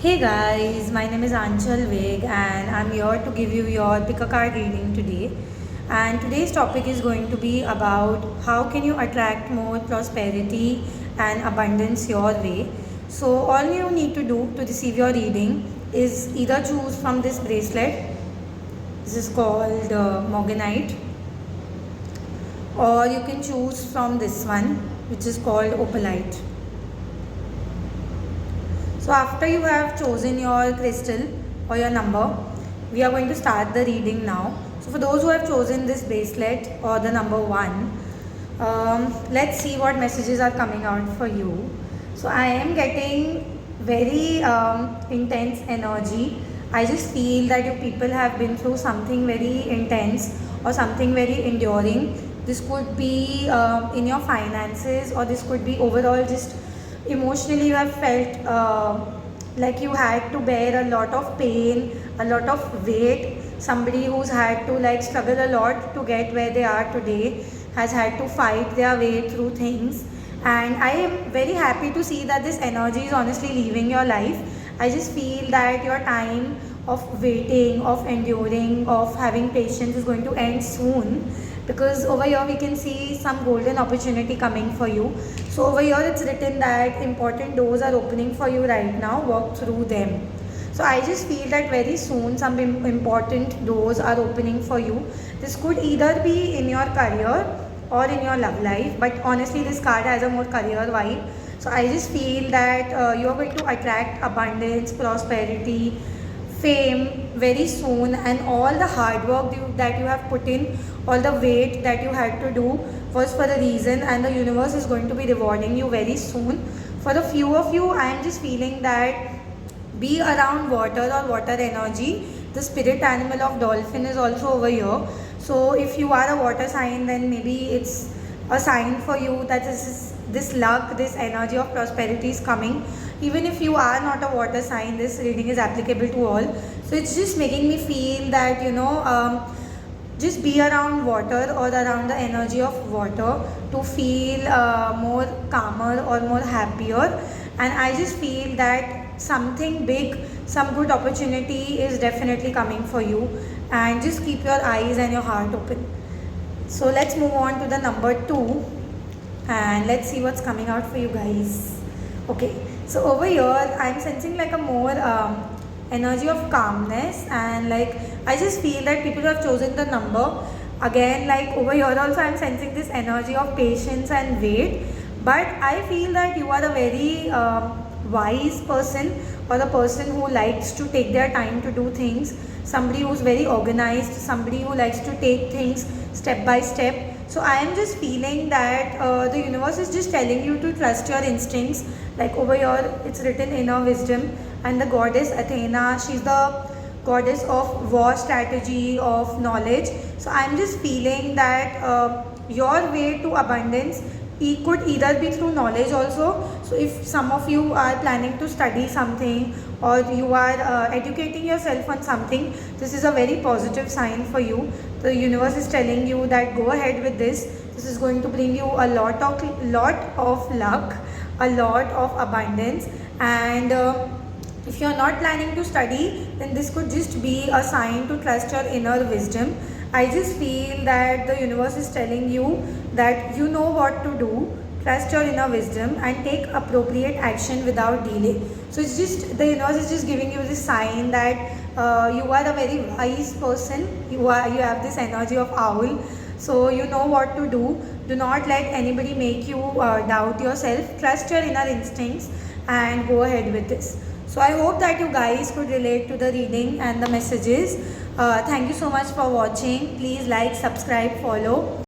Hey guys, my name is Anchal Veg and I'm here to give you your pick a card reading today. And today's topic is going to be about how can you attract more prosperity and abundance your way. So all you need to do to receive your reading is either choose from this bracelet. This is called Morganite, or you can choose from this one, which is called Opalite. So after you have chosen your crystal or your number, we are going to start the reading now. So for those who have chosen this bracelet or the number 1, let's see what messages are coming out for you. So I am getting very intense energy. I just feel that you people have been through something very intense or something very enduring. This could be in your finances, or this could be overall just emotionally you have felt like you had to bear a lot of pain, a lot of weight. Somebody who's had to like struggle a lot to get where they are today has had to fight their way through things, and I am very happy to see that this energy is honestly leaving your life. I just feel that your time of waiting, of enduring, of having patience is going to end soon, because over here we can see some golden opportunity coming for you. So over here it's written that important doors are opening for you right now, walk through them. So I just feel that very soon some important doors are opening for you. This could either be in your career or in your love life, but honestly this card has a more career vibe. So I just feel that you are going to attract abundance, prosperity, fame very soon, and all the hard work that you have put in, all the weight that you had to do was for a reason, and the universe is going to be rewarding you very soon. For a few of you, I am just feeling that be around water or water energy. The spirit animal of dolphin is also over here. So if you are a water sign, then maybe it's a sign for you that this luck, this energy of prosperity is coming. Even if you are not a water sign, this reading is applicable to all. So it's just making me feel that just be around water or around the energy of water to feel more calmer or more happier. And I just feel that something big, some good opportunity is definitely coming for you, and just keep your eyes and your heart open. So let's move on to the number 2, and let's see what's coming out for you guys. Okay, so over here I'm sensing like a more energy of calmness, and like I just feel that people who have chosen the number, again like over here also I'm sensing this energy of patience and wait. But I feel that you are a very wise person, or a person who likes to take their time to do things, somebody who's very organized, somebody who likes to take things step by step. So I am just feeling that the universe is just telling you to trust your instincts. Like over here it's written inner wisdom, and the goddess Athena, she's the goddess of war strategy, of knowledge. So I'm just feeling that your way to abundance could either be through knowledge also. So if some of you are planning to study something, or you are educating yourself on something, this is a very positive sign for you. The universe is telling you that go ahead with this. This is going to bring you a lot of luck, a lot of abundance. And if you are not planning to study, then this could just be a sign to trust your inner wisdom. I just feel that the universe is telling you that you know what to do. Trust your inner wisdom and take appropriate action without delay. So it's just the universe is just giving you this sign that you are a very wise person. You have this energy of owl. So you know what to do. Do not let anybody make you doubt yourself. Trust your inner instincts and go ahead with this. So I hope that you guys could relate to the reading and the messages. Thank you so much for watching. Please like, subscribe, follow.